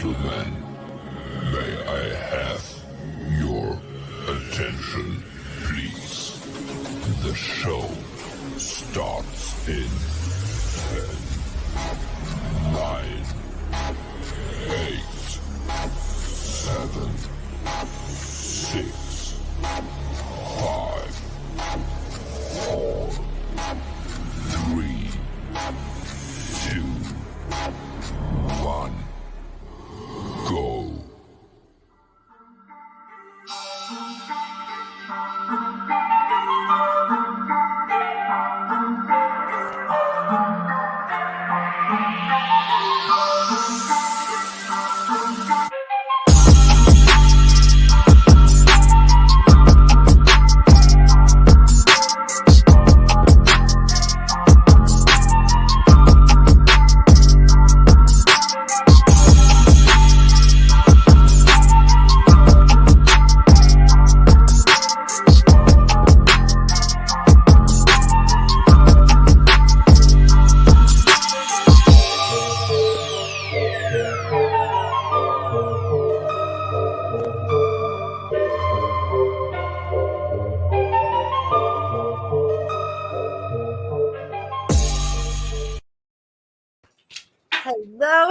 gentlemen, may I have your attention, please? The show starts in 10, 9, 8, 7, 6, 5, 4, 3, 2, 1, go.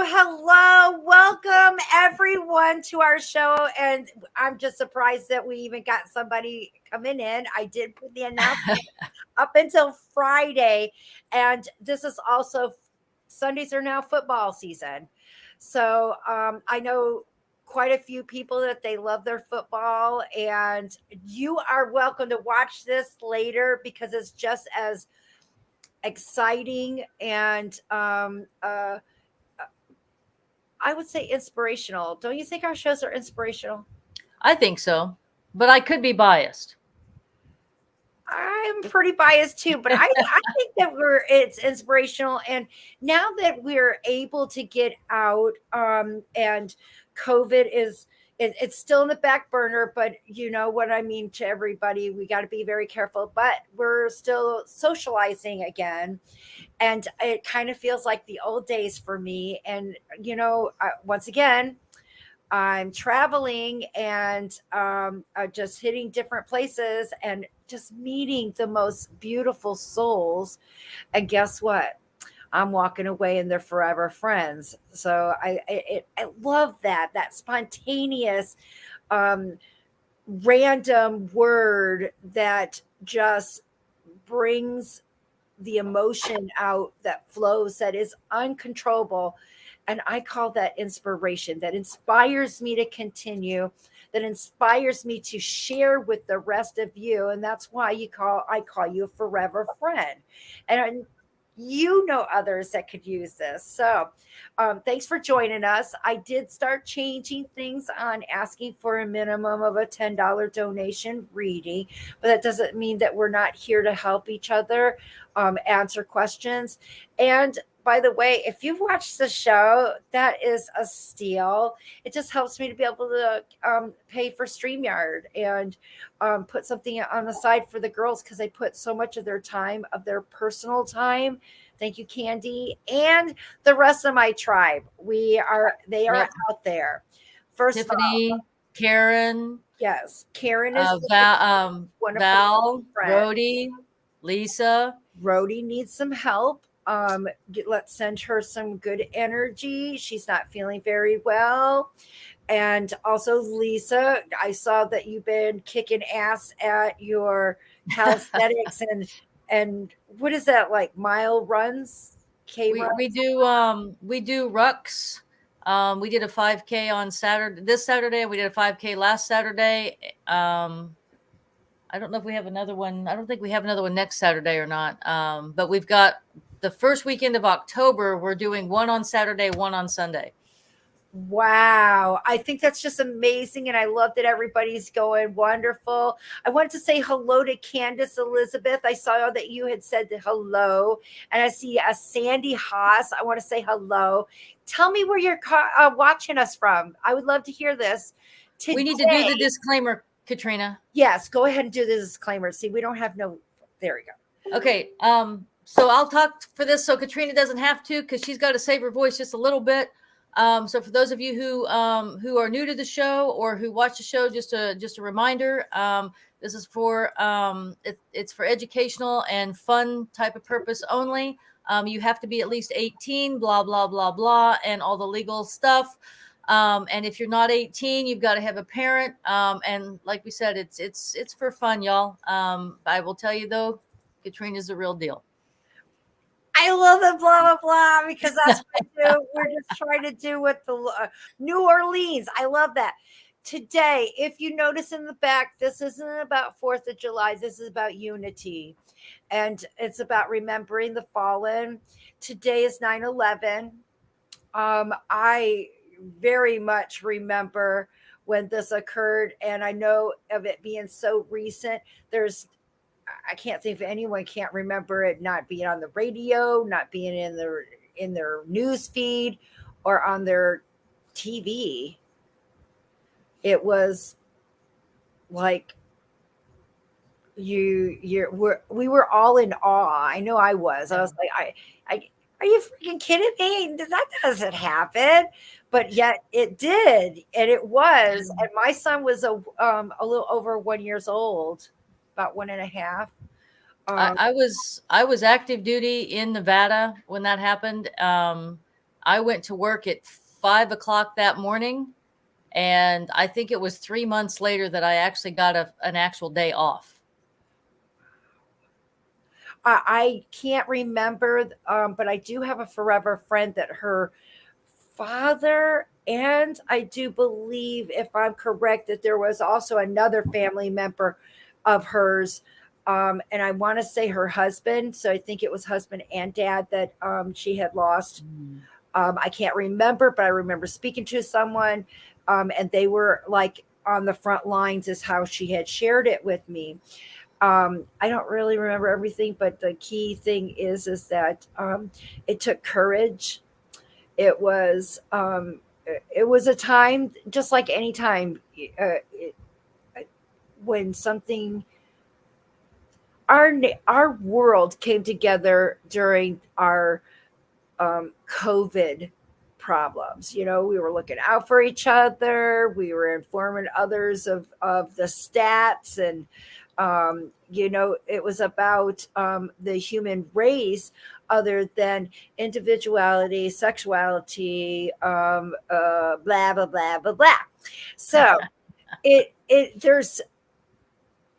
Hello. Welcome everyone to our show. And I'm just surprised that we even got somebody coming in. I did put the announcement up until Friday. And this is also Sundays are now football season. So I know quite a few people that they love their football. And you are welcome to watch this later because it's just as exciting and I would say inspirational. Don't you think our shows are inspirational? I think so, but I could be biased. I'm pretty biased too, but I think that it's inspirational. And now that we're able to get out, and COVID it's still in the back burner, but you know what I mean to everybody. We got to be very careful, but we're still socializing again. And it kind of feels like the old days for me. And, once again, I'm traveling and just hitting different places and just meeting the most beautiful souls. And guess what? I'm walking away and they're forever friends. So I love that spontaneous, random word that just brings the emotion out that flows, that is uncontrollable. And I call that inspiration, that inspires me to continue, that inspires me to share with the rest of you. And that's why I call you a forever friend. And you know others that could use this. So thanks for joining us. I did start changing things on asking for a minimum of a $10 donation reading, but that doesn't mean that we're not here to help each other, answer questions. And by the way, if you've watched the show, that is a steal. It just helps me to be able to pay for StreamYard and put something on the side for the girls because they put so much of their time, of their personal time. Thank you, Candy, and the rest of my tribe. They are out there. First, Tiffany, of all, Karen. Yes, Karen is Val, Rhodey, Lisa. Rhodey needs some help. Let's send her some good energy. She's not feeling very well. And also Lisa, I saw that you've been kicking ass at your calisthenics and what is that, like mile runs? We do rucks. We did a 5K on this Saturday. We did a 5K last Saturday. I don't know if we have another one. I don't think we have another one next Saturday or not. But we've got the first weekend of October. We're doing one on Saturday, one on Sunday. Wow. I think that's just amazing. And I love that everybody's going wonderful. I wanted to say hello to Candace Elizabeth. I saw that you had said hello. And I see a Sandy Haas. I want to say hello. Tell me where you're watching us from. I would love to hear this. We need to do the disclaimer, Katrina. Yes, go ahead and do the disclaimer. See, we don't have there we go. Okay. So I'll talk for this so Katrina doesn't have to because she's got to save her voice just a little bit. So for those of you who are new to the show or who watch the show, just a reminder. This is for it's for educational and fun type of purpose only. You have to be at least 18, blah blah blah blah, and all the legal stuff. And if you're not 18, you've got to have a parent. And like we said, it's for fun, y'all. I will tell you though, Katrina's the real deal. I love the blah blah blah because that's what we do. We're just trying to do what the New Orleans. I love that. Today, if you notice in the back, this isn't about 4th of July. This is about unity, and it's about remembering the fallen. Today is 9/11. I very much remember when this occurred, and I know of it being so recent. I can't think of anyone can't remember it not being on the radio, not being in their news feed or on their TV. It was like we were all in awe. I know I was. I was like, I are you freaking kidding me? That doesn't happen. But yet it did, and it was. And my son was a little over 1 year old. About 1.5. I was active duty in Nevada when that happened. I went to work at 5 o'clock that morning, and I think it was 3 months later that I actually got an actual day off. I can't remember, but I do have a forever friend that her father, and I do believe, if I'm correct, that there was also another family member of hers, and I want to say her husband, so I think it was husband and dad that she had lost. I can't remember, but I remember speaking to someone, and they were like on the front lines is how she had shared it with me. I don't really remember everything, but the key thing is that it took courage. It was a time, just like any time, when something, our world came together during our COVID problems. You know, we were looking out for each other. We were informing others of the stats, and you know, it was about the human race, other than individuality, sexuality, blah blah blah blah blah. So there's,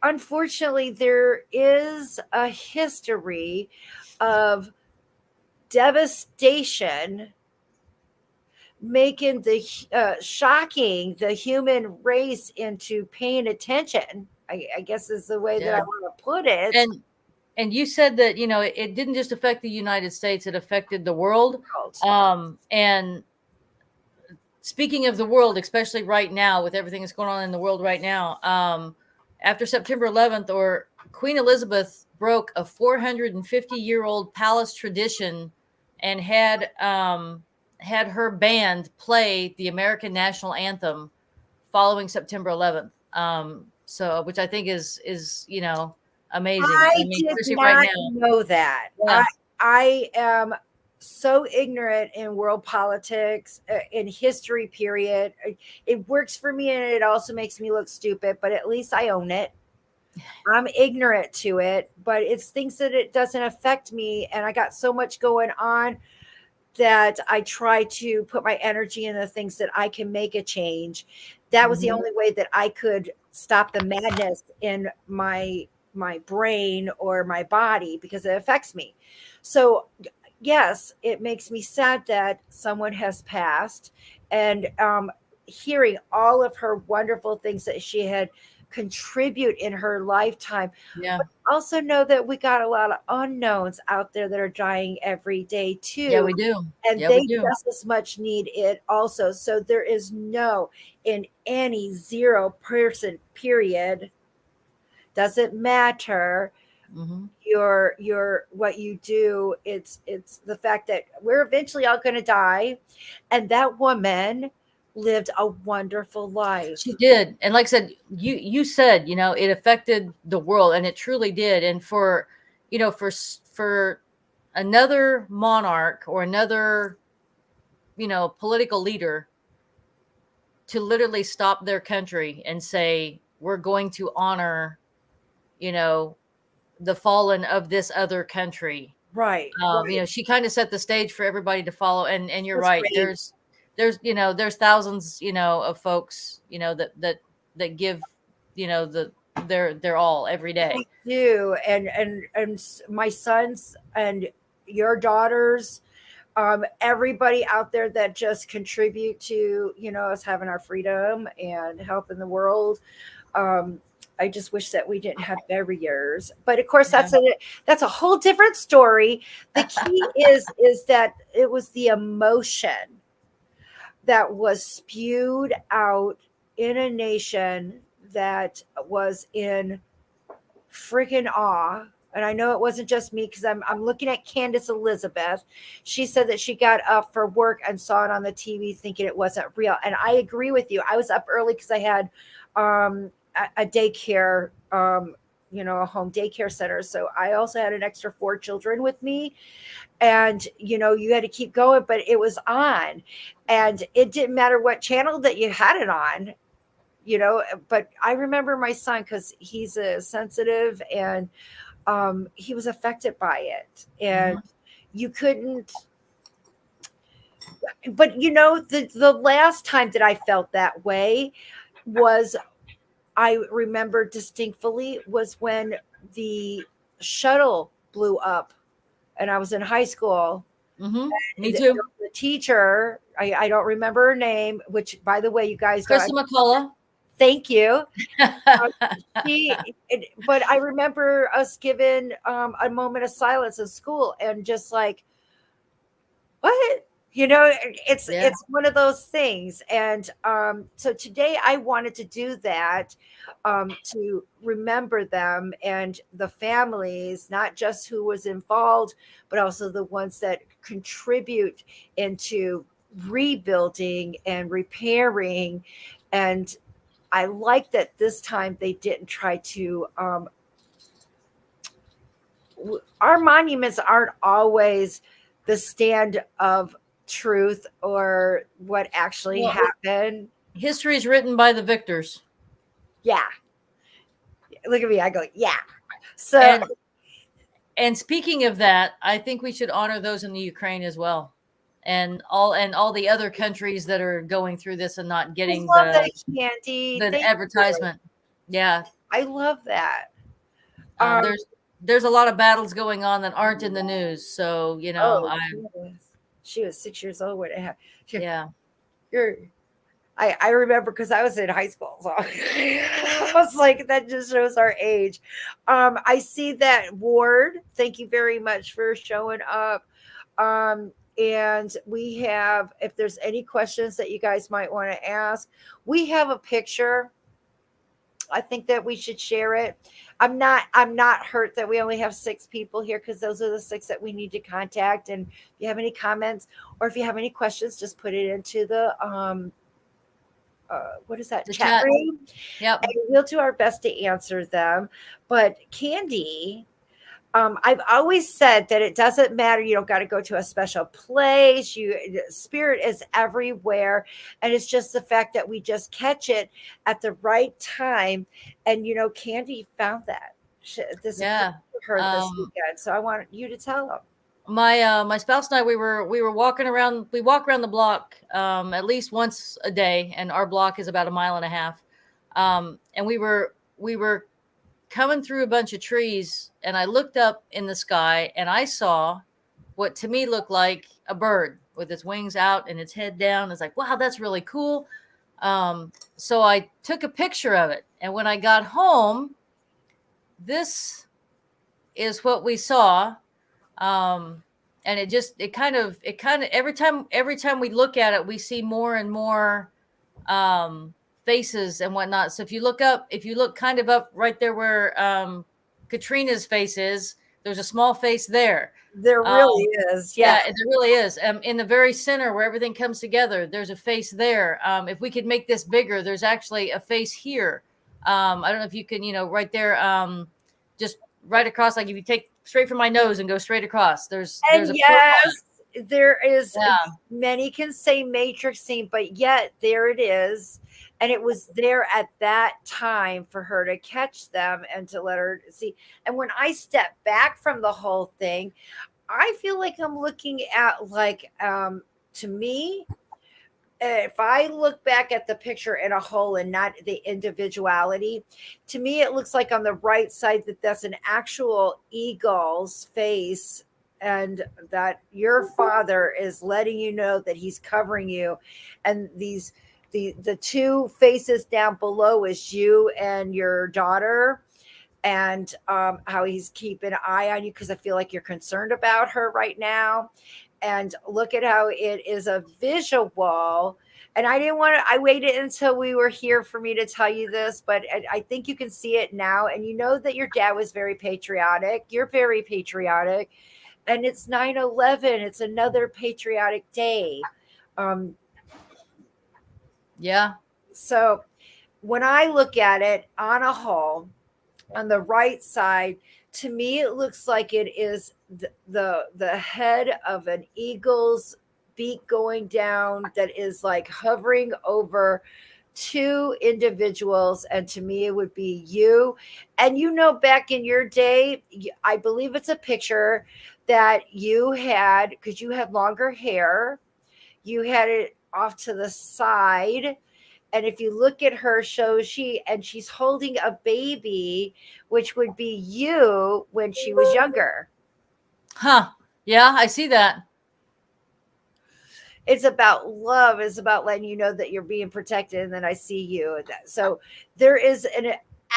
unfortunately, there is a history of devastation, making shocking the human race into paying attention, I guess is the way that I want to put it. And you said that, you know, it didn't just affect the United States, it affected the world. And speaking of the world, especially right now with everything that's going on in the world right now, after September 11th, or Queen Elizabeth broke a 450-year-old palace tradition and had her band play the American national anthem following September 11th. So, which I think is you know, amazing. I did not know that. Yeah. I am so ignorant in world politics, in history, period. It works for me, and it also makes me look stupid, but at least I own it. I'm ignorant to it, but it's things that it doesn't affect me. And I got so much going on that I try to put my energy in the things that I can make a change. That was the only way that I could stop the madness in my brain or my body, because it affects me. So yes, it makes me sad that someone has passed, and hearing all of her wonderful things that she had contribute in her lifetime. Yeah. But also know that we got a lot of unknowns out there that are dying every day too. Yeah, we do. And they just as much need it also. So there is no, in any 0% period, doesn't matter. Your what you do, it's the fact that we're eventually all going to die, and that woman lived a wonderful life. She did. And like I said, you said, you know, it affected the world, and it truly did. And for, you know, for another monarch or another political leader to literally stop their country and say, we're going to honor, the fallen of this other country. Right. She kind of set the stage for everybody to follow. And you're That's right. great. There's thousands, of folks, that give, their all every day. I do. And my sons and your daughters, everybody out there that just contribute to, us having our freedom and helping the world. I just wish that we didn't have barriers, but of course that's a whole different story. The key is that it was the emotion that was spewed out in a nation that was in freaking awe. And I know it wasn't just me, because I'm looking at Candace Elizabeth. She said that she got up for work and saw it on the TV thinking it wasn't real. And I agree with you. I was up early because I had a daycare, a home daycare center. So I also had an extra 4 children with me. And, you had to keep going, but it was on. And it didn't matter what channel that you had it on. But I remember my son, because he's a sensitive, and he was affected by it, and you couldn't. But the last time that I felt that way was, I remember distinctly, was when the shuttle blew up, and I was in high school. Me too. The teacher, I don't remember her name, which, by the way, you guys, Krista McCullough. Thank you. But I remember us given a moment of silence in school, and just like, what? It's one of those things. And so today I wanted to do that, to remember them and the families, not just who was involved, but also the ones that contribute into rebuilding and repairing. And I like that this time they didn't try to, our monuments aren't always the stand of truth or what actually happened. History is written by the victors. Yeah. Look at me. I go, yeah. So, and speaking of that, I think we should honor those in the Ukraine as well. And all the other countries that are going through this and not getting the advertisement. Yeah. I love that. There's a lot of battles going on that aren't in the news. So, she was 6 years old when it happened. Yeah. I remember, because I was in high school. So I was like, that just shows our age. I see that, Ward. Thank you very much for showing up. And we have, if there's any questions that you guys might want to ask, we have a picture. I think that we should share it. I'm not hurt that we only have 6 people here, because those are the 6 that we need to contact. And if you have any comments, or if you have any questions, just put it into the what is that, chat room? Yep. And we'll do our best to answer them. But Candy, I've always said that it doesn't matter. You don't got to go to a special place. Spirit is everywhere. And it's just the fact that we just catch it at the right time. And, Candy found that. Her this weekend. So I want you to tell them. My spouse and I, we walking around. We walk around the block at least once a day, and our block is about 1.5 miles. And we were coming through a bunch of trees, and I looked up in the sky, and I saw what to me looked like a bird with its wings out and its head down. It's like, wow, that's really cool. So I took a picture of it, and when I got home, this is what we saw. And it kind of every time we look at it, we see more and more faces and whatnot. So if you look kind of up right there where Katrina's face is, there's a small face there. There really is. Yeah, there really is. In the very center where everything comes together, there's a face there. If we could make this bigger, there's actually a face here. I don't know if you can, right there, just right across, like if you take straight from my nose and go straight across, there's a yes, there is Yeah. many can say matrix scene, but yet there it is. And it was there at that time for her to catch them and to let her see. And when I step back from the whole thing, I feel like I'm looking at like to me, if I look back at the picture in a whole and not the individuality, to me it looks like on the right side that that's an actual eagle's face, and that your father is letting you know that he's covering you, and the two faces down below is you and your daughter, and how he's keeping an eye on you because I feel like you're concerned about her right now. And look at how it is a visual. And I didn't want to, I waited until we were here for me to tell you this, but I think you can see it now. And you know that your dad was very patriotic. You're very patriotic. And it's 9/11. It's another patriotic day. Um, Yeah. so when I look at it on a whole, on the right side, to me it looks like it is the head of an eagle's beak going down that is like hovering over two individuals, and to me it would be you. And you know, back in your day, I believe it's a picture that you had, because you had longer hair, you had it off to the side, and if you look at her, she's holding a baby, which would be you when she was younger. Huh. Yeah, I see that. It's about love. It's about letting you know that you're being protected, and then I see you. So there is an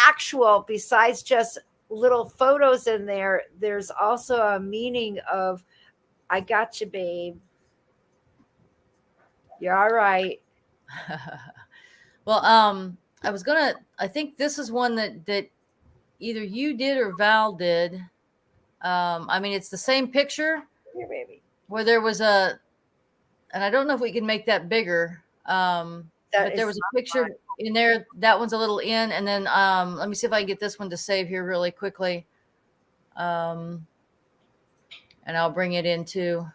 actual, besides just little photos in there, there's also a meaning of, I got you, babe. You're all right. Well, I think this is one that either you did or Val did. I mean, it's the same picture Here, baby. where there was and I don't know if we can make that bigger. But there was a picture in there. That one's a little in, and then let me see if I can get this one to save here really quickly. And I'll bring it into.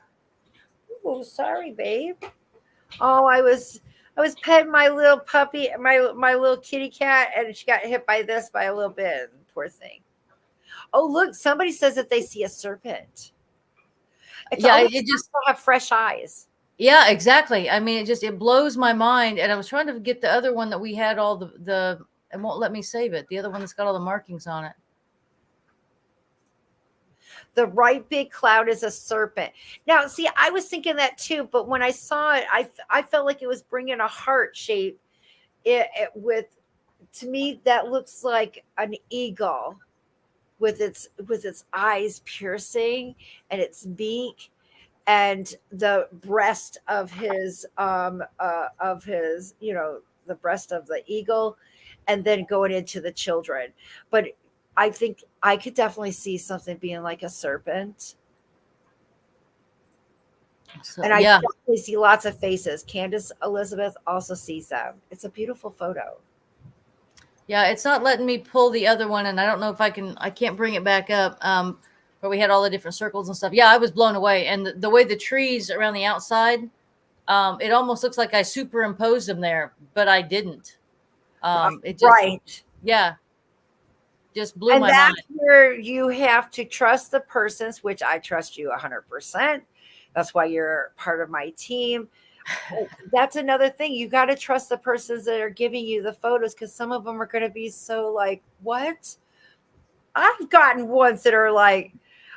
Oh, sorry, babe. Oh, I was petting my little puppy, my little kitty cat, and she got hit by a little bit. Poor thing. Oh, look, somebody says that they see a serpent. It's Yeah, almost it just have fresh eyes. Yeah, exactly. I mean, it blows my mind. And I was trying to get the other one that we had all the it won't let me save it. The other one that's got all the markings on it. The right big cloud is a serpent. Now, see, I was thinking that too, but when I saw it, I felt like it was bringing a heart shape. With, to me, that looks like an eagle with its eyes piercing and its beak, and the breast of his the breast of the eagle, and then going into the children. But I think I could definitely see something being like a serpent. So, And I yeah. definitely see lots of faces. Candace Elizabeth also sees them. It's a beautiful photo. Yeah, it's not letting me pull the other one, and I don't know if I can't bring it back up. Where we had all the different circles and stuff. Yeah, I was blown away. And the way the trees around the outside, it almost looks like I superimposed them there, but I didn't. It just, Right. yeah, just blew And my that's mind. where you have to trust the persons, which I trust you 100%. That's why you're part of my team. That's another thing. You got to trust the persons that are giving you the photos, because some of them are going to be so like, what? I've gotten ones that are like,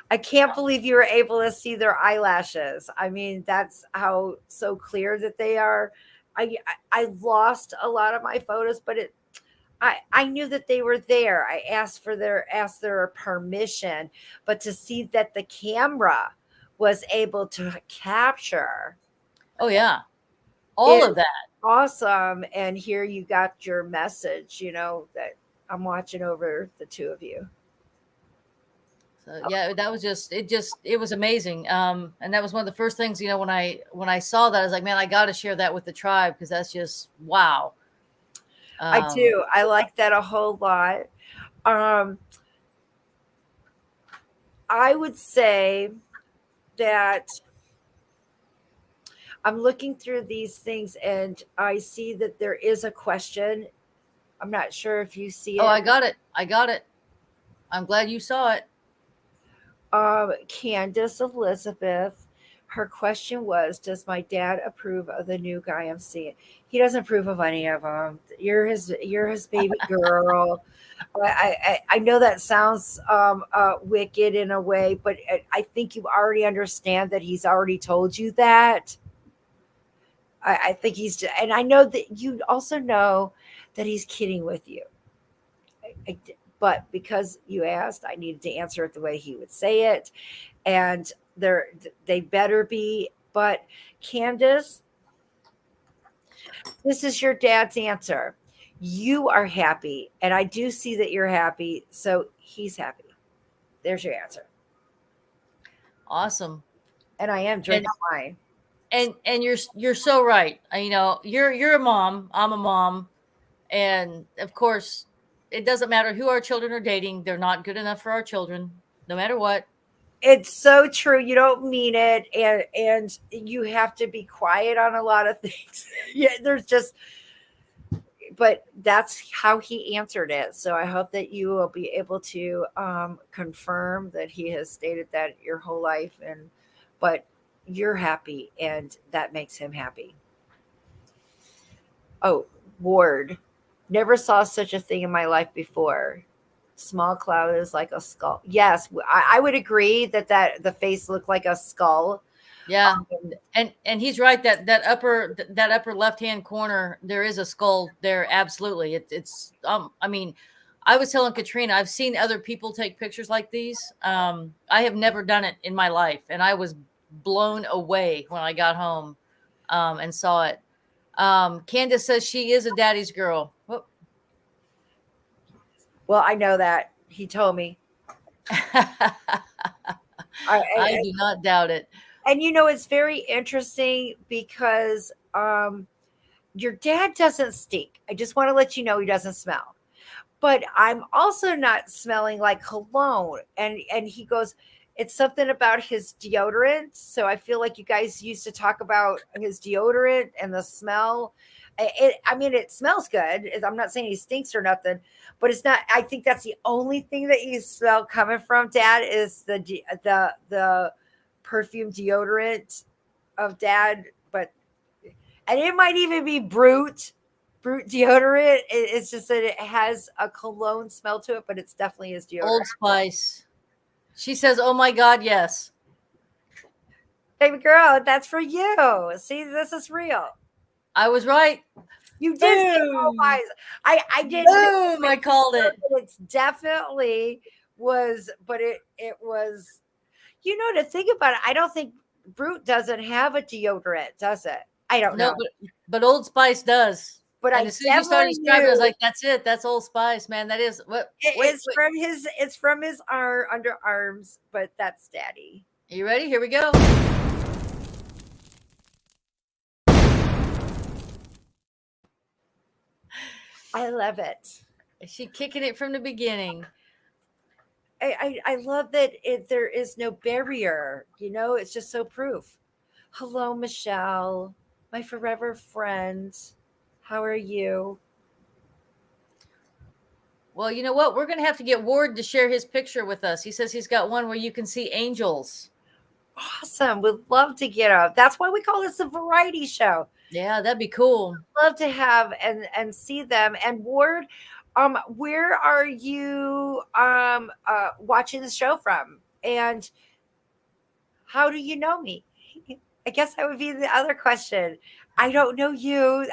I can't believe you were able to see their eyelashes. I mean, that's how so clear that they are. I lost a lot of my photos, but I knew that they were there. I asked their permission, but to see that the camera was able to capture. Oh yeah, all of that. Awesome. And here you got your message, that I'm watching over the two of you. So yeah, that was it was amazing. And that was one of the first things, when I saw that, I was like, man, I got to share that with the tribe, because that's just wow. I do. I like that a whole lot. I would say that I'm looking through these things and I see that there is a question. I'm not sure if you see Oh, it. I got it. I got it. I'm glad you saw it. Candace Elizabeth, her question was, "Does my dad approve of the new guy I'm seeing?" He doesn't approve of any of them. You're his baby girl. I know that sounds wicked in a way, but I think you already understand that he's already told you that. I think and I know that you also know that he's kidding with you. But because you asked, I needed to answer it the way he would say it, and they better be. But Candace, this is your dad's answer. You are happy, and I do see that you're happy, so he's happy. There's your answer. Awesome. And I am drinking wine. And you're so right. You know, you're a mom. I'm a mom, and of course, it doesn't matter who our children are dating. They're not good enough for our children, no matter what. It's so true. You don't mean it, and you have to be quiet on a lot of things. Yeah, there's just, but that's how he answered it. So I hope that you will be able to confirm that he has stated that your whole life, and but you're happy, and that makes him happy. Oh, Ward, never saw such a thing in my life before. Small cloud is like a skull. Yes, I would agree that the face looked like a skull. Yeah, Um, and he's right that upper left hand corner there is a skull there. Absolutely, it's I mean, I was telling Katrina I've seen other people take pictures like these. I have never done it in my life, and I was blown away when I got home and saw it. Candace says she is a daddy's girl. Whoop. well, I know that he told me. I do not doubt it. And it's very interesting because your dad doesn't stink. I just want to let you know he doesn't smell. But I'm also not smelling like cologne. And he goes, it's something about his deodorant. So I feel like you guys used to talk about his deodorant and the smell. I mean, it smells good. I'm not saying he stinks or nothing, but it's not. I think that's the only thing that you smell coming from Dad is the perfume deodorant of Dad. But and it might even be Brute deodorant. It's just that it has a cologne smell to it, but it's definitely his deodorant. Old Spice. She says, "Oh my God, yes." Baby girl, that's for you. See, this is real. I was right. You did say, oh Boom. my. I did. Boom! I called it. It's definitely was, but it was. To think about it, I don't think Brute doesn't have a deodorant, does it? I don't know. But Old Spice does. But and as soon as you started describing it, I was like, "That's it. That's Old Spice, man. That is what." It's from his underarms, but that's Daddy. Are you ready? Here we go. I love it. She kicking it from the beginning. I love that there is no barrier. It's just so proof. Hello, Michelle, my forever friend. How are you? Well, you know what? We're going to have to get Ward to share his picture with us. He says he's got one where you can see angels. Awesome. We'd love to get up. That's why we call this a variety show. Yeah, that'd be cool. Love to have and see them. And Ward, where are you watching the show from? And how do you know me? I guess that would be the other question. I don't know you.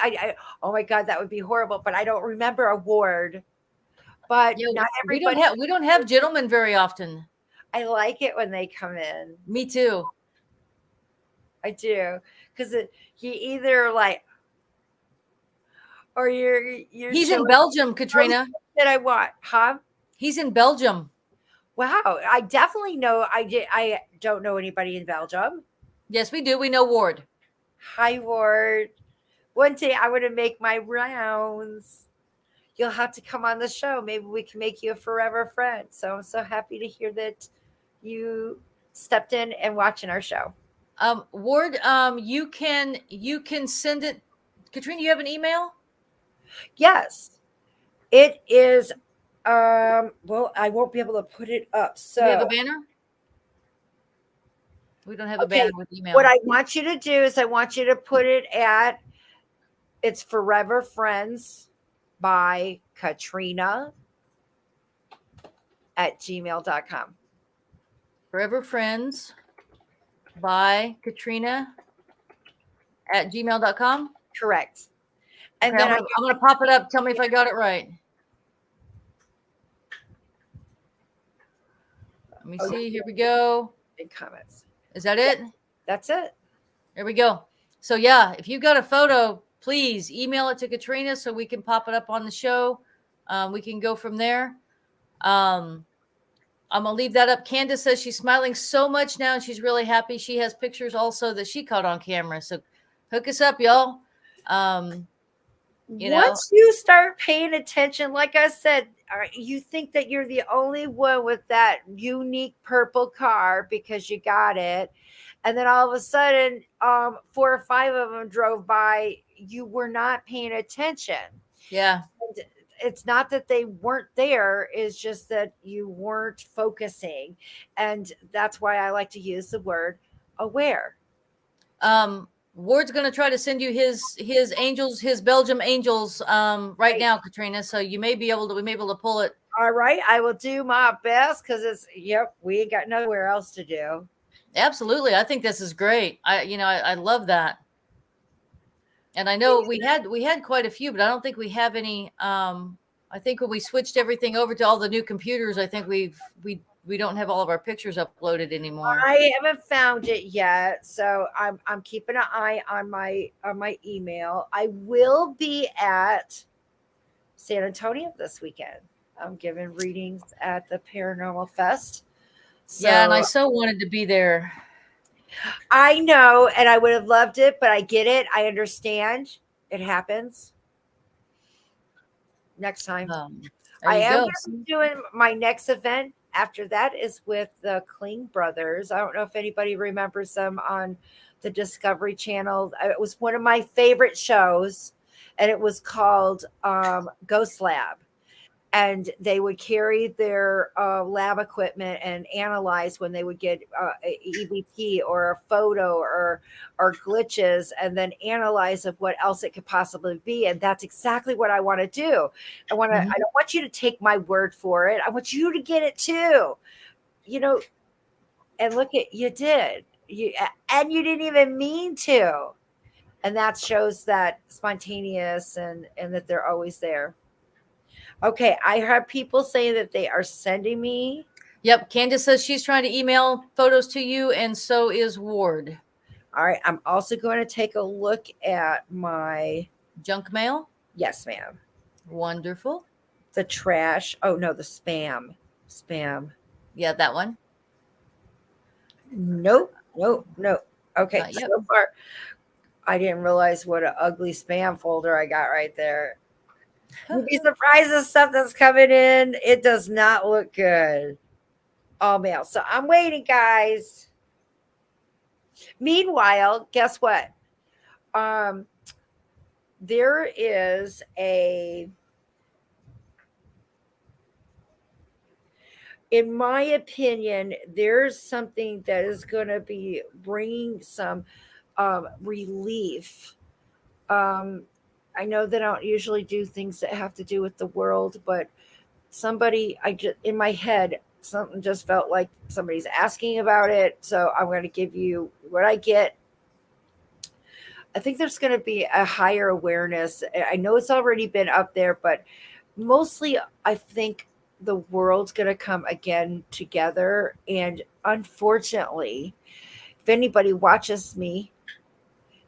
Oh my God, that would be horrible. But I don't remember a Ward. But not everybody. We don't have gentlemen very often. I like it when they come in. Me too. I do, because you either or you're. He's in Belgium, Katrina. That I want, huh? He's in Belgium. Wow, I definitely know. I don't know anybody in Belgium. Yes, we do. We know Ward. Hi, Ward. One day I want to make my rounds. You'll have to come on the show. Maybe we can make you a forever friend. So I'm so happy to hear that you stepped in and watching our show. Ward, you can send it. Katrina, you have an email? Yes, it is. Well, I won't be able to put it up. Do we have a So, banner? We don't have a okay, banner with email. what I want you to do is I want you to put it at, it's Forever Friends by Katrina at gmail.com. Forever Friends by Katrina at gmail.com. Correct. And Okay, then I'm gonna pop it up. Tell me if I got it right. Let me see. Here we go. in comments. Is that it? That's it. There we go. So yeah, if you got a photo, please email it to Katrina so we can pop it up on the show. We can go from there. I'm gonna leave that up. Candace says she's smiling so much now and she's really happy. She has pictures also that she caught on camera. So hook us up, y'all. Once you start paying attention, like I said, you think that you're the only one with that unique purple car because you got it. And then all of a sudden, 4 or 5 of them drove by. You were not paying attention. Yeah. And it's not that they weren't there. It's just that you weren't focusing. And that's why I like to use the word aware. Ward's going to try to send you his angels, his Belgium angels, right now, Katrina. So we may be able to pull it. All right. I will do my best because we ain't got nowhere else to do. Absolutely. I think this is great. I love that. And I know we had quite a few, but I don't think we have any. I think when we switched everything over to all the new computers, I think we don't have all of our pictures uploaded anymore. I haven't found it yet, so I'm keeping an eye on my email. I will be at San Antonio this weekend. I'm giving readings at the Paranormal Fest. So, yeah, and I so wanted to be there. I know, and I would have loved it, but I get it. I understand. It happens. Next time. I am doing my next event. After that is with the Kling brothers. I don't know if anybody remembers them on the Discovery Channel. It was one of my favorite shows, and it was called Ghost Lab. And they would carry their lab equipment and analyze when they would get EVP or a photo or glitches, and then analyze of what else it could possibly be. And that's exactly what I want to do. I don't want you to take my word for it. I want you to get it too. And look at you did. And you didn't even mean to. And that shows that spontaneous and that they're always there. Okay, I have people saying that they are sending me. Yep, Candace says she's trying to email photos to you, and so is Ward. All right, I'm also going to take a look at my junk mail. Yes, ma'am. Wonderful. The trash. Oh, no, the spam. Yeah, that one. Nope. Okay, so far, I didn't realize what an ugly spam folder I got right there. You'd be surprised at stuff that's coming in. It does not look good. All mail. So I'm waiting, guys. Meanwhile, guess what? There is in my opinion, there's something that is going to be bringing some relief. I know that I don't usually do things that have to do with the world, but in my head, something just felt like somebody's asking about it. So I'm going to give you what I get. I think there's going to be a higher awareness. I know it's already been up there, but mostly I think the world's going to come again together. And unfortunately, if anybody watches me,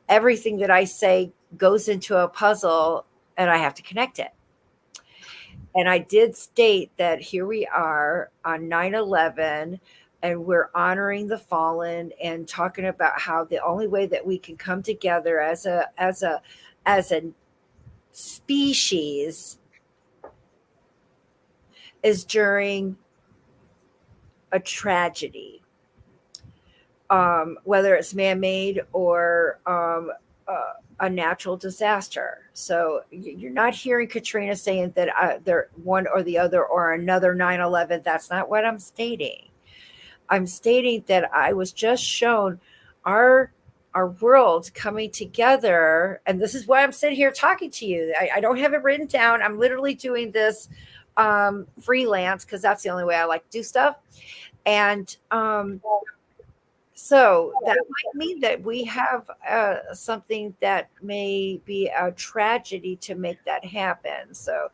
everything that I say goes into a puzzle and I have to connect it. And I did state that here we are on 9/11 and we're honoring the fallen and talking about how the only way that we can come together as a species is during a tragedy. whether it's man-made or a natural disaster. So you're not hearing Katrina saying that they're one or the other or another 9/11. That's not what I'm stating. I'm stating that I was just shown our world coming together, and this is why I'm sitting here talking to you. I don't have it written down. I'm literally doing this freelance because that's the only way I like to do stuff. And so that might mean that we have something that may be a tragedy to make that happen. So,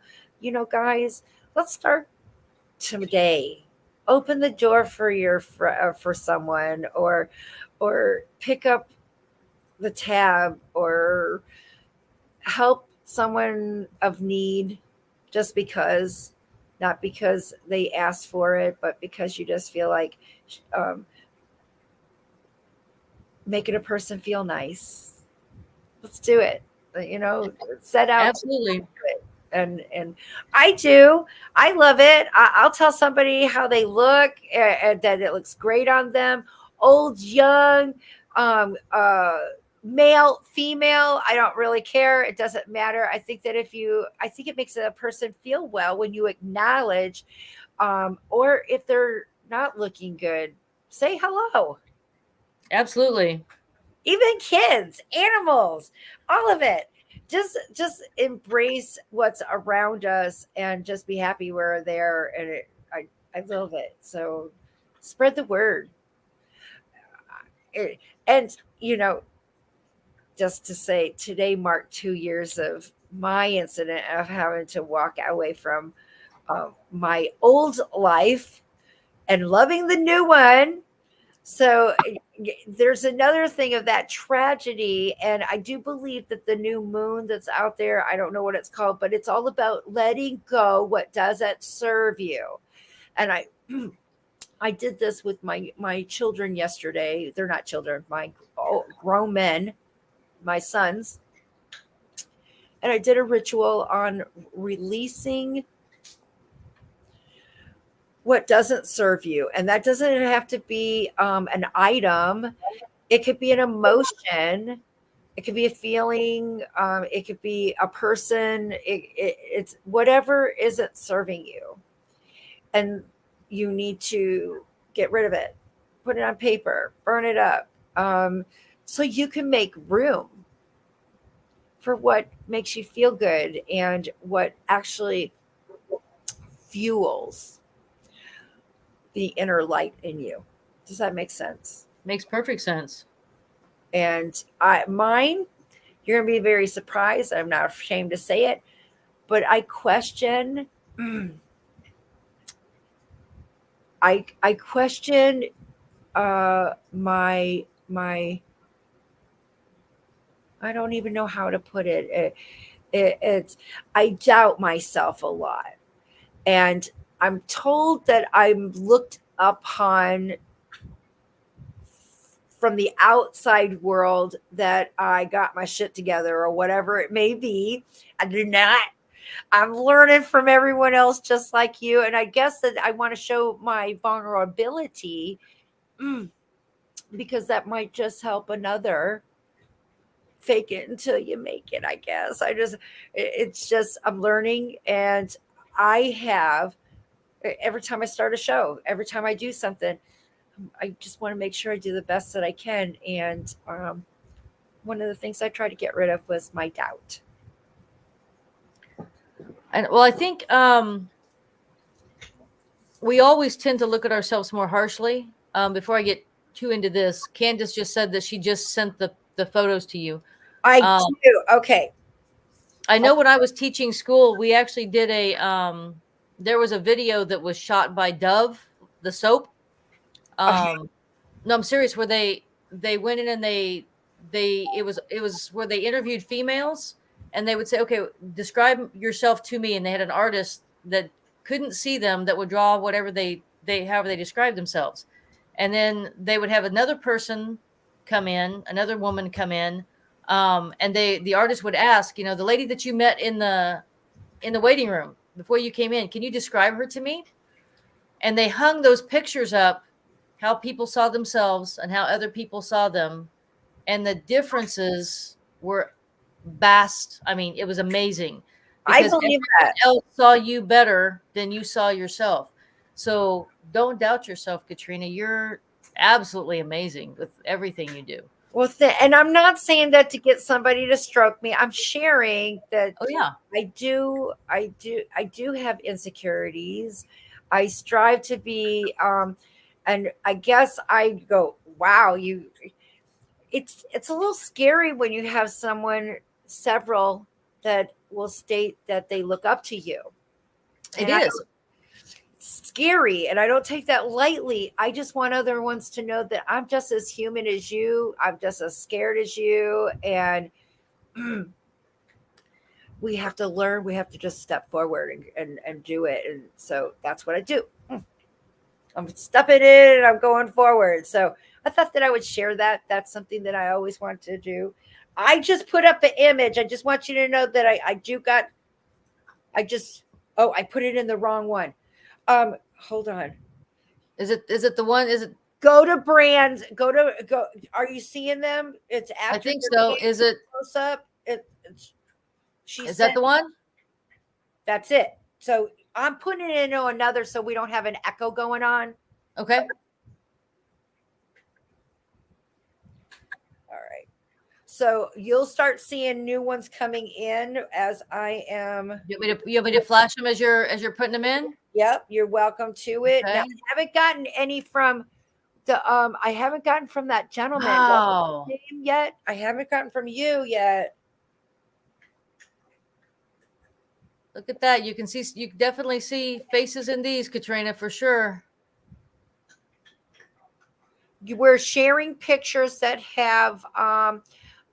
guys, let's start today. Open the door for for someone, or pick up the tab, or help someone of need, just because, not because they asked for it, but because you just feel like making a person feel nice. Let's do it. Set out. Absolutely. And I do. I love it. I'll tell somebody how they look, and that it looks great on them. Old, young, male, female. I don't really care. It doesn't matter. I think that I think it makes a person feel well when you acknowledge, or if they're not looking good, say hello. Absolutely. Even kids, animals, all of it. Just embrace what's around us and just be happy we're there. And I love it. So spread the word. And just to say, today marked 2 years of my incident of having to walk away from my old life and loving the new one. So there's another thing of that tragedy. And I do believe that the new moon that's out there, I don't know what it's called, but it's all about letting go what doesn't serve you. And I did this with my children yesterday. They're not children, my grown men, my sons. And I did a ritual on releasing what doesn't serve you. And that doesn't have to be an item. It could be an emotion. It could be a feeling. It could be a person. It's whatever isn't serving you. And you need to get rid of it, put it on paper, burn it up, so you can make room for what makes you feel good and what actually fuels the inner light in you. Does that make sense? Makes perfect sense. And mine, you're going to be very surprised. I'm not ashamed to say it, but I question, I question my I don't even know how to put it. It's I doubt myself a lot. And I'm told that I'm looked upon from the outside world, that I got my shit together or whatever it may be. I do not. I'm learning from everyone else just like you. And I guess that I want to show my vulnerability, because that might just help another. Fake it until you make it, I guess. It's just, I'm learning. And I have, every time I start a show, every time I do something, I just want to make sure I do the best that I can. And one of the things I tried to get rid of was my doubt. And well, I think we always tend to look at ourselves more harshly. Before I get too into this, Candace just said that she just sent the photos to you. I do. Okay. I know when I was teaching school, we actually did there was a video that was shot by Dove, the soap. No, I'm serious. Where they went in and it was where they interviewed females, and they would say, okay, describe yourself to me. And they had an artist that couldn't see them that would draw whatever however they described themselves. And then they would have another person come in, another woman come in. And the artist would ask, the lady that you met in the waiting room before you came in, can you describe her to me? And they hung those pictures up how people saw themselves and how other people saw them, and the differences were vast. I mean, it was amazing I because believe everyone that. else saw you better than you saw yourself. So don't doubt yourself, Katrina. You're absolutely amazing with everything you do. Well, and I'm not saying that to get somebody to stroke me. I'm sharing that Oh yeah. I do have insecurities. I strive to be, and I guess I go, wow, it's a little scary when you have several that will state that they look up to you. It And is. it's scary, and I don't take that lightly. I just want other ones to know that I'm just as human as you. I'm just as scared as you, and we have to learn. We have to just step forward and do it. And so that's what I do. I'm stepping in and I'm going forward. So I thought that I would share that. That's something that I always want to do. I just put up an image. I just want you to know that I put it in the wrong one. Hold on. Is it the one? Is it? Go to brands. Go. Are you seeing them? It's after. I think so. Is it? Close up. Is that the one? That's it. So I'm putting it into another so we don't have an echo going on. Okay. All right. So you'll start seeing new ones coming in as I am. You want me to flash them as you're putting them in? Yep, you're welcome to it. Okay. Now, I haven't gotten any from I haven't gotten from that gentleman Wow. yet. I haven't gotten from you yet. Look at that. You can definitely see faces in these, Katrina, for sure. We're sharing pictures that have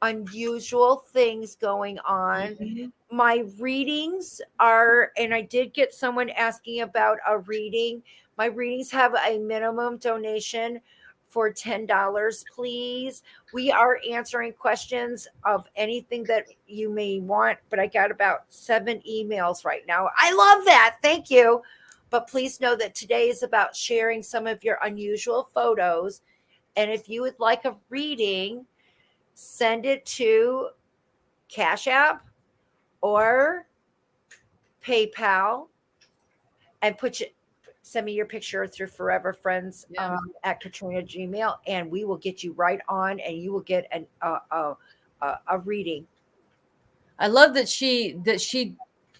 unusual things going on. Mm-hmm. My readings are, and I did get someone asking about a reading. My readings have a minimum donation for $10, please. We are answering questions of anything that you may want, but I got about 7 emails right now. I love that. Thank you. But please know that today is about sharing some of your unusual photos. And if you would like a reading, send it to Cash App or PayPal and send me your picture through Forever Friends at Katrina Gmail, and we will get you right on, and you will get a reading. I love that she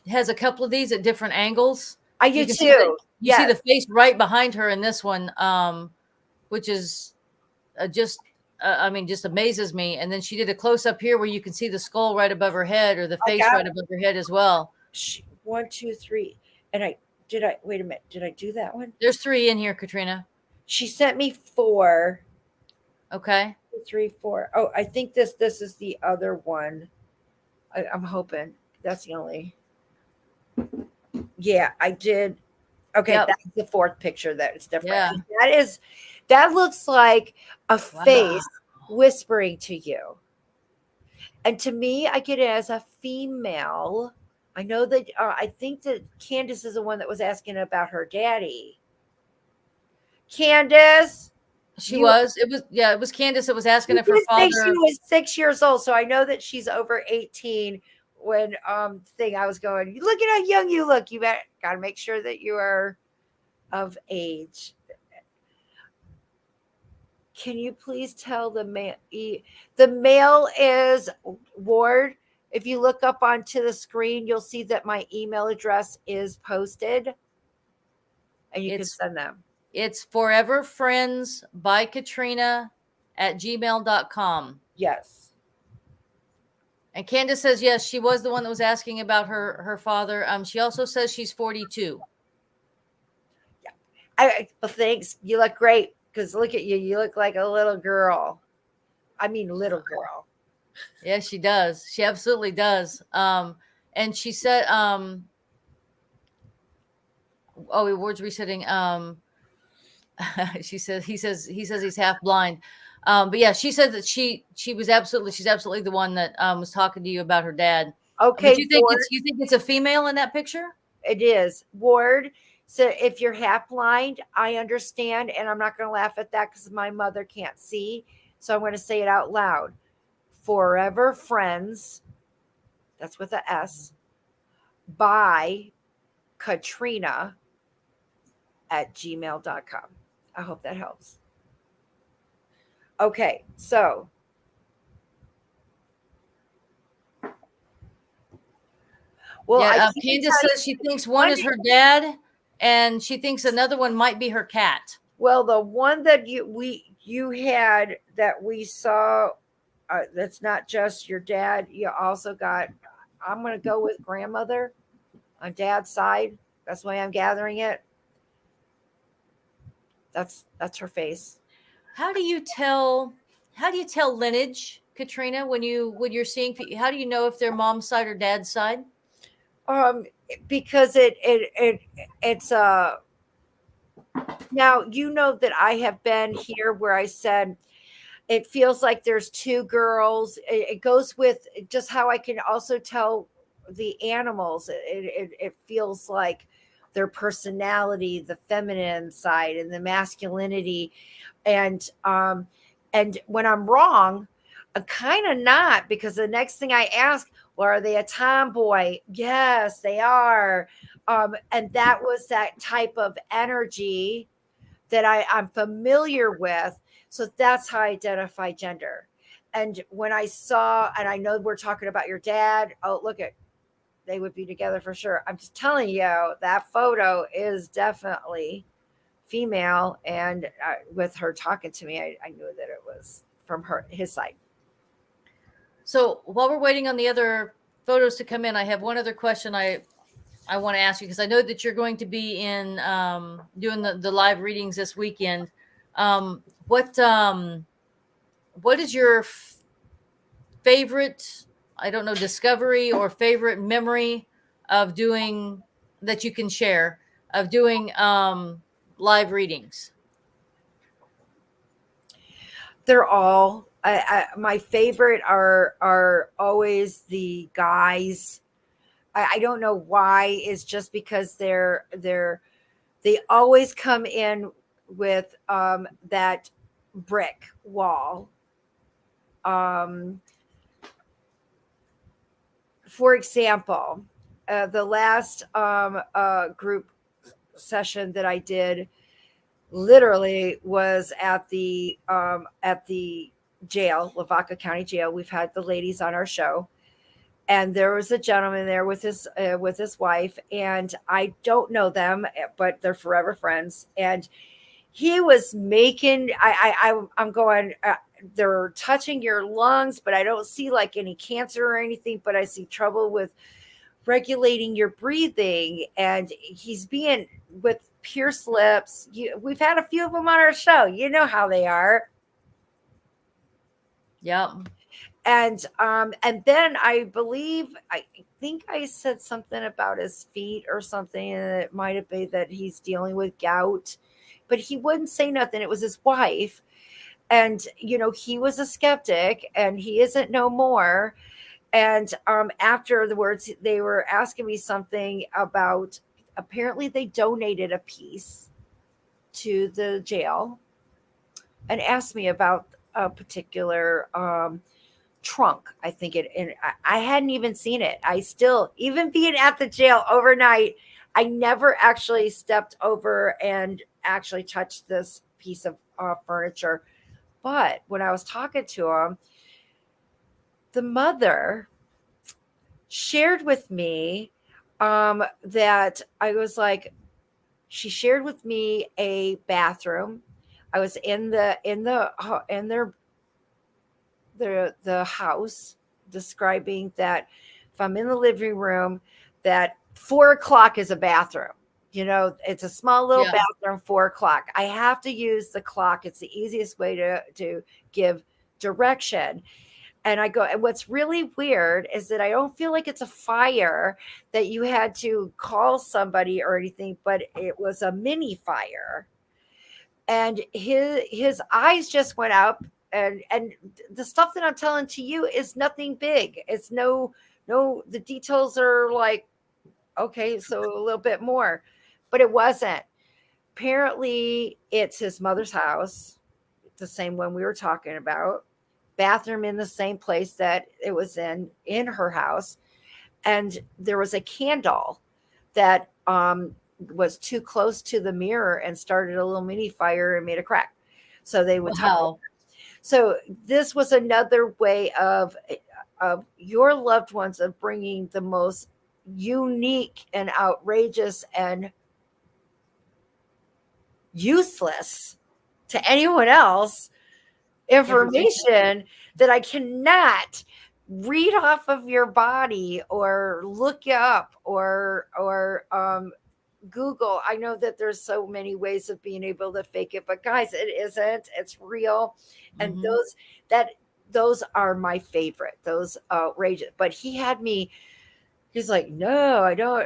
has a couple of these at different angles. I do too. You see the face right behind her in this one, which is just amazes me. And then she did a close up here where you can see the skull right above her head, or the face right above her head as well. 1, 2, 3, and wait a minute. Did I do that one? There's 3 in here, Katrina. She sent me 4. Okay. 2, 3, 4. Oh, I think this is the other one. I'm hoping that's the only. Yeah, I did. Okay, that's the 4th picture that is different. Yeah. That looks like a face whispering to you. And to me, I get it as a female. I know that I think that Candace is the one that was asking about her daddy. Candace, it was Candace that was asking if her father. She was 6 years old, so I know that she's over 18. When I was going, look at how young you look. You got to make sure that you are of age. Can you please tell the male? The male is Ward. If you look up onto the screen, you'll see that my email address is posted, and you can send them. It's foreverfriendsbykatrina@gmail.com. Yes. And Candace says, yes, she was the one that was asking about her father. She also says she's 42. Yeah. Well, thanks. You look great, because look at you. You look like a little girl. I mean, little girl. Yes, she does. She absolutely does. And she said, words resetting. He says he's half blind. But yeah, she said that she's absolutely the one that was talking to you about her dad. Okay. Do you think it's a female in that picture? It is. Ward, So if you're half blind, I understand. And I'm not going to laugh at that because my mother can't see. So I'm going to say it out loud. Forever Friends, that's with a S, by Katrina at gmail.com. I hope that helps. Okay, so well, I Yeah, think Candace says she thinks one is her dad, and she thinks another one might be her cat. well, the one that you had that we saw, that's not just your dad. You also got. I'm going to go with grandmother on dad's side. That's why I'm gathering it. That's her face. How do you tell? How do you tell lineage, Katrina, when you're seeing? How do you know if they're mom's side or dad's side? Because it's now you know that I have been here where I said it feels like there's two girls. It goes with just how I can also tell the animals. It feels like their personality, the feminine side and the masculinity, and when I'm wrong, I'm kind of not, because the next thing I ask, well, are they a tomboy? Yes, they are. And that was that type of energy that I'm familiar with. So that's how I identify gender. And when I saw, and I know we're talking about your dad, oh, look at, they would be together for sure. I'm just telling you, that photo is definitely female. And with her talking to me, I knew that it was from his side. So while we're waiting on the other photos to come in, I have one other question I want to ask you, because I know that you're going to be in doing the live readings this weekend. What is your favorite, I don't know, discovery or favorite memory of doing that you can share of doing live readings? They're all my favorite are always the guys. I don't know why. It's just because they always come in with that brick wall. For example, the last group session that I did literally was at the jail, Lavaca County Jail. We've had the ladies on our show, and there was a gentleman there with his wife, and I don't know them, but they're forever friends. And he was making, I'm going, they're touching your lungs, but I don't see like any cancer or anything, but I see trouble with regulating your breathing. And he's being with pierced lips. We've had a few of them on our show. You know how they are. Yep. And then I think I said something about his feet or something, and it might have been that he's dealing with gout, but he wouldn't say nothing. It was his wife. And, he was a skeptic, and he isn't no more. And after the words, they were asking me something about, apparently they donated a piece to the jail and asked me about a particular trunk. I think and I hadn't even seen it. I still, even being at the jail overnight, I never actually stepped over and actually touched this piece of furniture. But when I was talking to him, the mother shared with me that I was like, she shared with me a bathroom. I was in their house, describing that if I'm in the living room, that 4:00 is a bathroom. It's a small little bathroom, 4:00. I have to use the clock. It's the easiest way to give direction. And I go, and what's really weird is that I don't feel like it's a fire that you had to call somebody or anything, but it was a mini fire. And his eyes just went up, and the stuff that I'm telling to you is nothing big. It's no, the details are like, okay, so a little bit more. but it wasn't. Apparently, it's his mother's house, the same one we were talking about. Bathroom in the same place that it was in her house, and there was a candle that was too close to the mirror and started a little mini fire and made a crack. So they would talk. Wow. So this was another way of your loved ones of bringing the most unique and outrageous and useless to anyone else information that I cannot read off of your body or look you up or Google. I know that there's so many ways of being able to fake it, but guys, it isn't. It's real. And those are my favorite. Those outrageous. But he had me. He's like, no, I don't.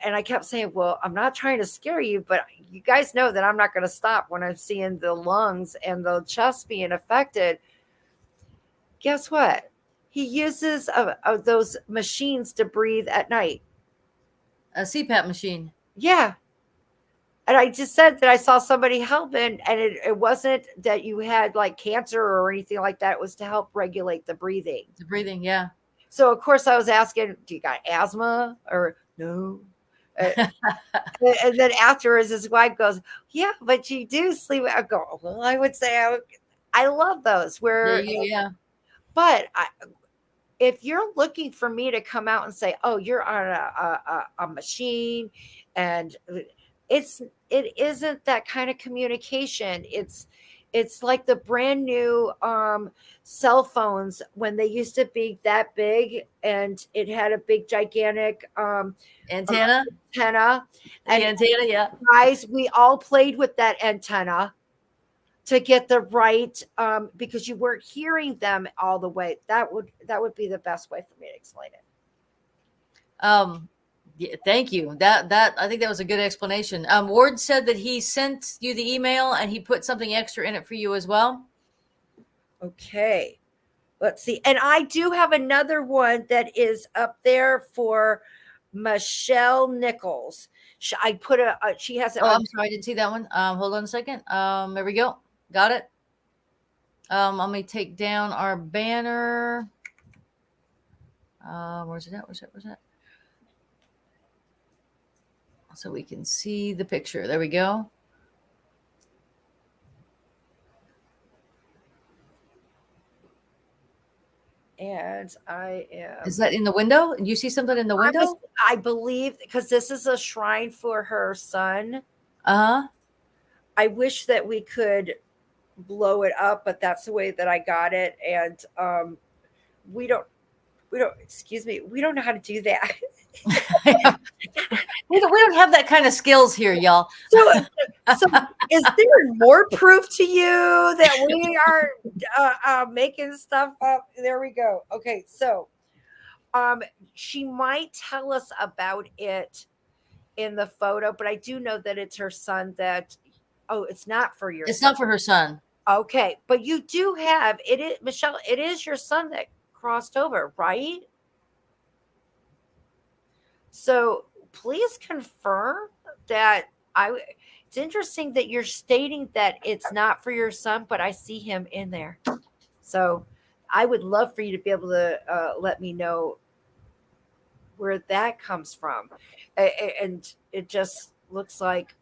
And I kept saying, well, I'm not trying to scare you, but you guys know that I'm not going to stop when I'm seeing the lungs and the chest being affected. Guess what? He uses those machines to breathe at night. A CPAP machine. Yeah. And I just said that I saw somebody helping, and it wasn't that you had like cancer or anything like that. It was to help regulate the breathing. The breathing, yeah. So, of course, I was asking, do you got asthma or no? And then afterwards, his wife goes, yeah, but you do sleep. I go, well, I would say I love those where, Yeah. but if you're looking for me to come out and say, oh, you're on a machine, and it isn't that kind of communication. It's like the brand new cell phones when they used to be that big and it had a big gigantic Antenna. And Antenna, yeah. guys, we all played with that antenna to get the right because you weren't hearing them all the way. That would be the best way for me to explain it. Yeah, thank you. That I think that was a good explanation. Ward said that he sent you the email and he put something extra in it for you as well. Okay, let's see. And I do have another one that is up there for Michelle Nichols. I put she has it. Oh, I'm sorry, I didn't see that one. Hold on a second. There we go. Got it. Let me take down our banner. Where's it at? Where's that? So we can see the picture. There we go. And I am. Is that in the window? You see something in the window? I believe because this is a shrine for her son. Uh-huh. I wish that we could blow it up, but that's the way that I got it. And we don't excuse me, we don't know how to do that. we don't have that kind of skills here, y'all. So is there more proof to you that we are making stuff up? There we go. Okay, so she might tell us about it in the photo, but I do know that it's her son that it's not for your it's son. Not for her son. Okay, but you do have it, Michelle, it is your son that crossed over, right? So please confirm that it's interesting that you're stating that it's not for your son, but I see him in there. So I would love for you to be able to let me know where that comes from. And it just looks like,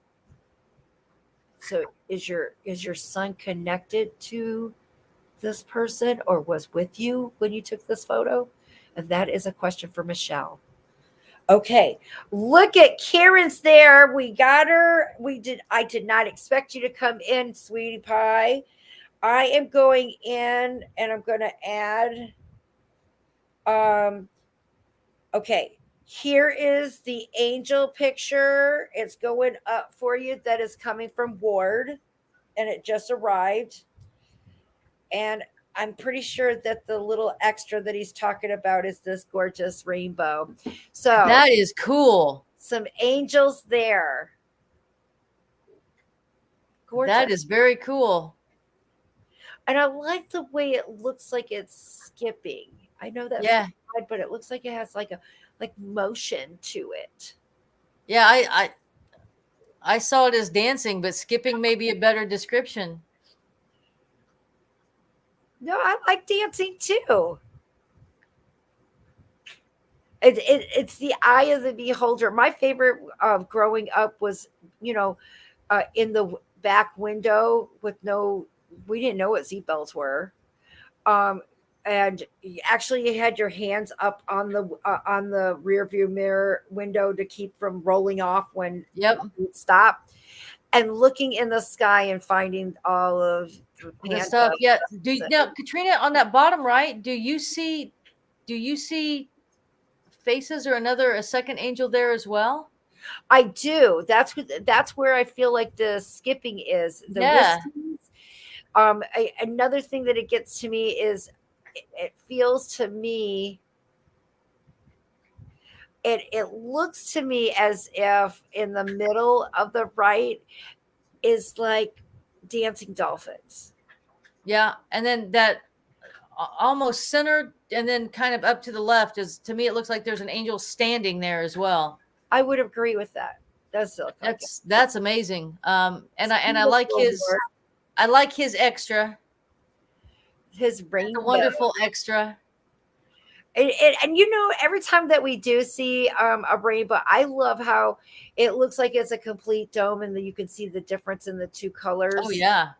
so is your son connected to this person or was with you when you took this photo? And that is a question for Michelle. Okay, look at Karen's there. We got her. I did not expect you to come in, sweetie pie. I am going in and I'm going to add. Okay, here is the angel picture. It's going up for you. That is coming from Ward, and it just arrived. And I'm pretty sure that the little extra that he's talking about is this gorgeous rainbow. So that is cool. Some angels there. Gorgeous. That is very cool. And I like the way it looks like it's skipping. I know that, yeah, but it looks like it has like motion to it. Yeah, I saw it as dancing, but skipping may be a better description. No, I like dancing too. It's the eye of the beholder. My favorite of growing up was, you know, in the back window with no, we didn't know what seatbelts were. Um, and actually you had your hands up on the rear view mirror window to keep from rolling off when Yep. you stop, and looking in the sky and finding all of the The stuff. panda. Yeah. Do you now, Katrina, on that bottom right, do you see faces or a second angel there as well? I do. That's where I feel like the skipping is. The Yeah. whiskies. Another thing that it gets to me is it feels to me, it looks to me as if in the middle of the right is like dancing dolphins. Yeah. And then that almost centered and then kind of up to the left is, to me, it looks like there's an angel standing there as well. I would agree with that. Does look like it. That's amazing. And I like Beautiful his extra, his the rainbow. wonderful extra. And you know, every time that we do see a rainbow, I love how it looks like it's a complete dome, and then you can see the difference in the two colors. Oh yeah.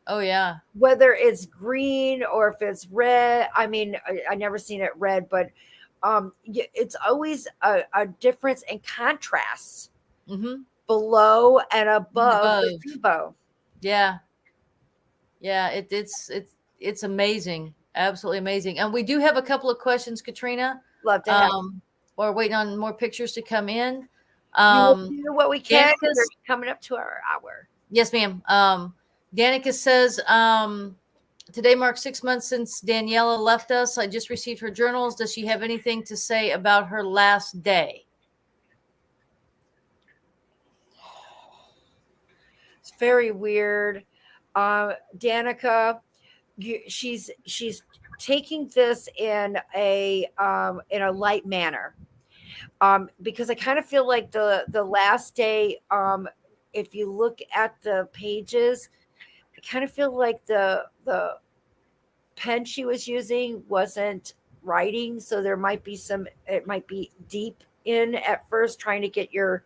Oh yeah. Whether it's green or if it's red. I mean, I never seen it red, but it's always a difference in contrast Mm-hmm. below and above the Above. rainbow. Yeah. Yeah. It's amazing. Absolutely amazing. And we do have a couple of questions, Katrina. Love to have. We're waiting on more pictures to come in. We will do what we can. Danicus- We're coming up to our hour. Yes, ma'am. Danica says, today marks 6 months since Daniela left us. I just received her journals. Does she have anything to say about her last day? It's very weird. Danica, she's taking this in a light manner, because I kind of feel like the last day, if you look at the pages, I kind of feel like the pen she was using wasn't writing, so there might be it might be deep in at first trying to get your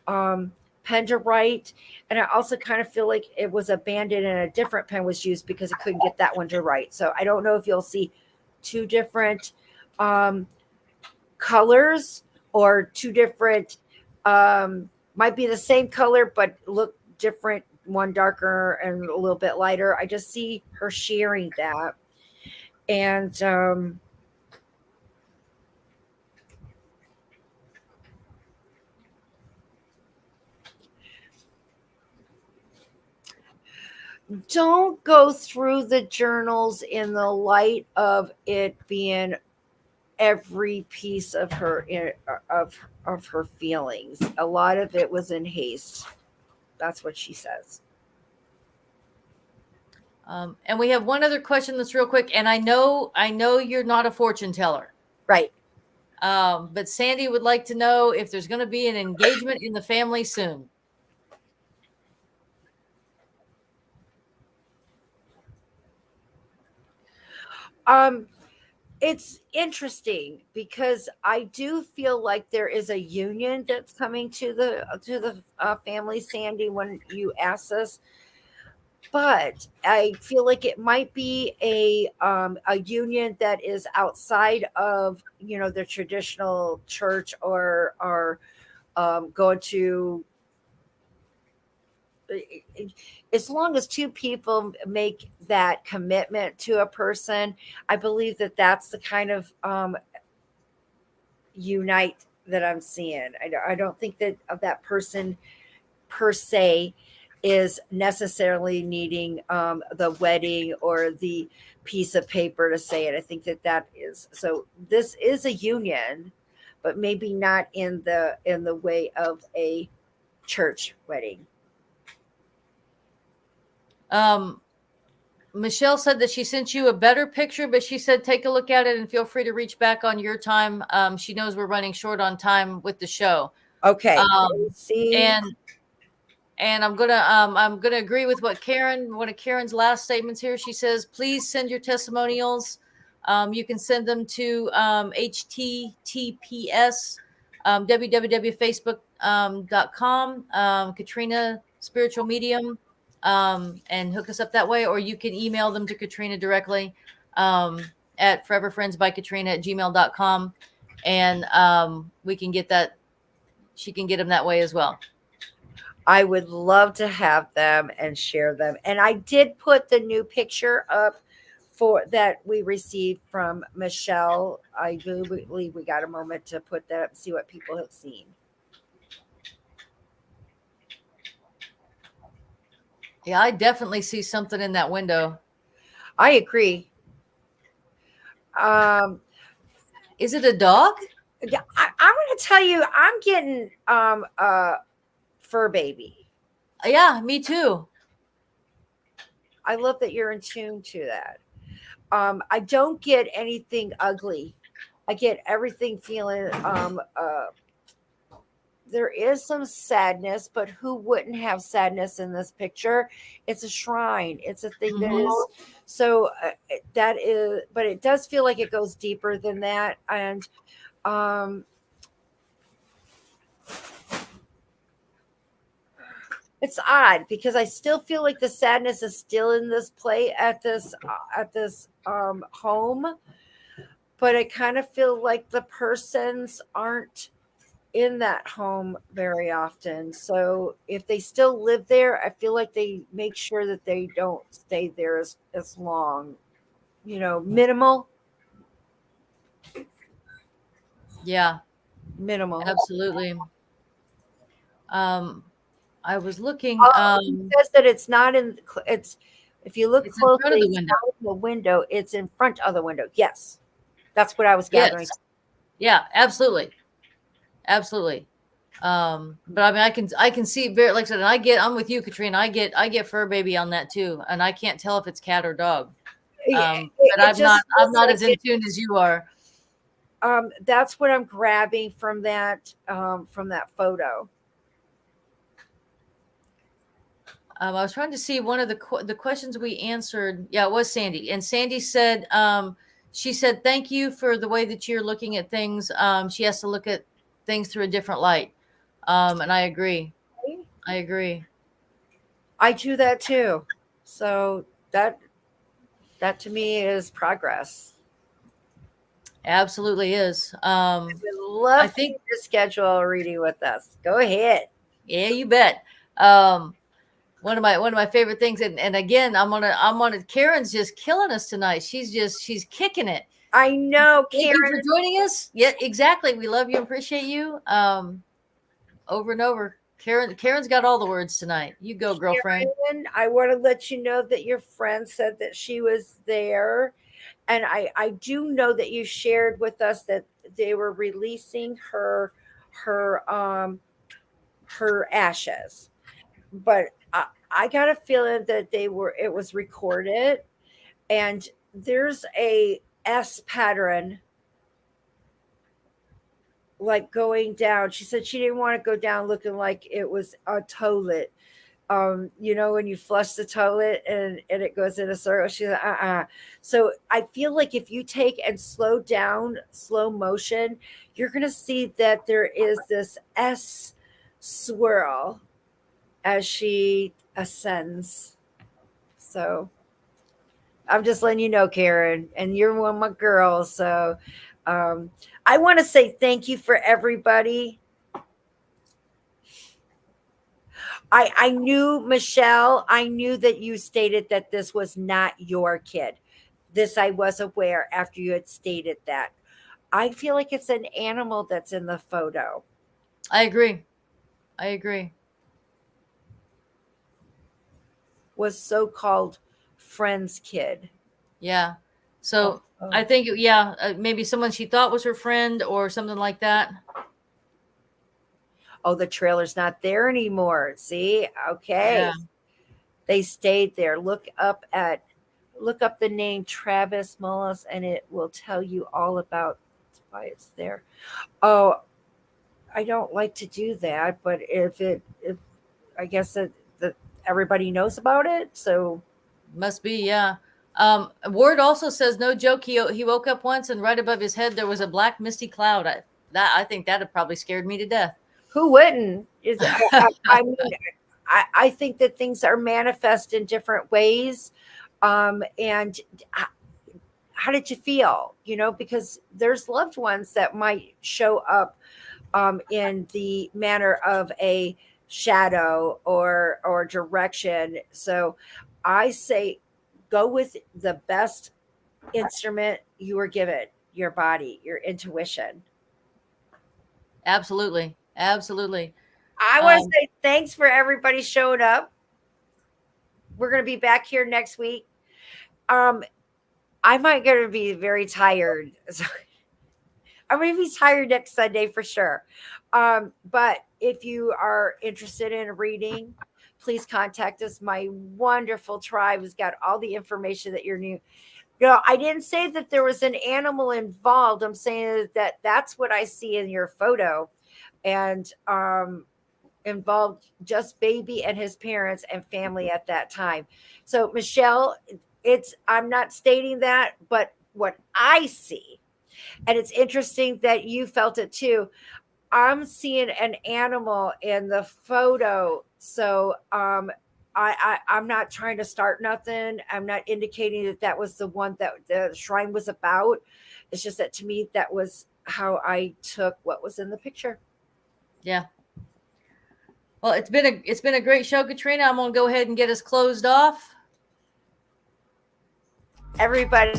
pen to write. And I also kind of feel like it was abandoned and a different pen was used because it couldn't get that one to write. So I don't know if you'll see two different colors or two different, might be the same color but look different, one darker and a little bit lighter. I just see her sharing that. And don't go through the journals in the light of it being every piece of her of her feelings. A lot of it was in haste. That's what she says. And we have one other question that's real quick. And I know you're not a fortune teller, Right. but Sandy would like to know if there's going to be an engagement in the family soon. It's interesting because I do feel like there is a union that's coming to the family, Sandy, when you ask us. But I feel like it might be a union that is outside of, you know, the traditional church or going to. As long as two people make that commitment to a person, I believe that that's the kind of unite that I'm seeing. I don't think that that person per se is necessarily needing the wedding or the piece of paper to say it. I think that is, so this is a union, but maybe not in the way of a church wedding. Michelle said that she sent you a better picture, but she said take a look at it and feel free to reach back on your time. She knows we're running short on time with the show. Okay. See, and And I'm gonna agree with what one of Karen's last statements here. She says, please send your testimonials. You can send them to https www.facebook.com Katrina Spiritual Medium, and hook us up that way, or you can email them to Katrina directly at foreverfriendsbykatrina@gmail.com, and we can get that. She can get them that way as well. I would love to have them and share them. And I did put the new picture up for that we received from Michelle. I do believe we got a moment to put that up and see what people have seen. Yeah, I definitely see something in that window. I agree. Is it a dog? Yeah, I'm going to tell you, I'm getting fur baby. Yeah, me too. I love that you're in tune to that. I don't get anything ugly. I get everything feeling. There is some sadness, but who wouldn't have sadness in this picture? It's a shrine. It's a thing that is so. That is, but it does feel like it goes deeper than that, and it's odd because I still feel like the sadness is still in this play at this home, but I kind of feel like the persons aren't in that home very often. So if they still live there, I feel like they make sure that they don't stay there as long. Minimal. Yeah, Minimal. absolutely. I was looking. It says that it's not in. It's if you look closely, in front of the window. The window. It's in front of the window. Yes, that's what I was gathering. Yes. Yeah, absolutely, absolutely. But I mean, I can see very, like I said, and I'm with you, Katrina. I get fur baby on that too, and I can't tell if it's cat or dog. But I'm not as in tune as you are. That's what I'm grabbing from that photo. I was trying to see one of the questions we answered. Yeah, it was Sandy, and Sandy said, she said, "Thank you for the way that you're looking at things." She has to look at things through a different light, and I agree. I agree. I do that too. So that to me is progress. Absolutely is. I would love to schedule a reading with us. Go ahead. Yeah, you bet. One of my favorite things, and again, I'm on it. Karen's just killing us tonight. She's kicking it. I know, Karen. Thank you for joining us. Yeah, exactly. We love you and appreciate you. Over and over. Karen's got all the words tonight. You go, girlfriend. Karen, I want to let you know that your friend said that she was there. And I do know that you shared with us that they were releasing her ashes. But I got a feeling that it was recorded, and there's a S pattern like going down. She said she didn't want to go down looking like it was a toilet. When you flush the toilet and it goes in a circle. She said, So I feel like if you take and slow down, slow motion, you're going to see that there is this S swirl as she ascends. So I'm just letting you know, Karen, and you're one of my girls. So I want to say thank you for everybody. I knew, Michelle, I knew that you stated that this was not your kid. This I was aware after you had stated that. I feel like it's an animal that's in the photo. I agree. Was so-called friend's kid. Yeah. So I think, maybe someone she thought was her friend or something like that. Oh, the trailer's not there anymore. See? Okay. Yeah. They stayed there. Look up the name Travis Mullis and it will tell you all about why it's there. Oh, I don't like to do that, but if I guess that everybody knows about it. So Must be, yeah. Ward also says, no joke, he woke up once and right above his head there was a black misty cloud. I think that had probably scared me to death. who wouldn't? I mean, I think that things are manifest in different ways. And how did you feel? You know, because there's loved ones that might show up in the manner of a shadow or direction. So I say go with the best instrument you were given, your body, your intuition. Absolutely. Absolutely. I want to say thanks for everybody showing up. We're going to be back here next week. I might going to be very tired. So I'm going to be tired next Sunday for sure. But if you are interested in reading, please contact us. My wonderful tribe has got all the information that you're new. You know, I didn't say that there was an animal involved. I'm saying that that's what I see in your photo, and involved just baby and his parents and family at that time. So Michelle, I'm not stating that, but what I see, and it's interesting that you felt it too. I'm seeing an animal in the photo. So I'm not trying to start nothing. I'm not indicating that that was the one that the shrine was about. It's just that to me, that was how I took what was in the picture. Yeah. Well, it's been a great show, Katrina. I'm gonna go ahead and get us closed off. Everybody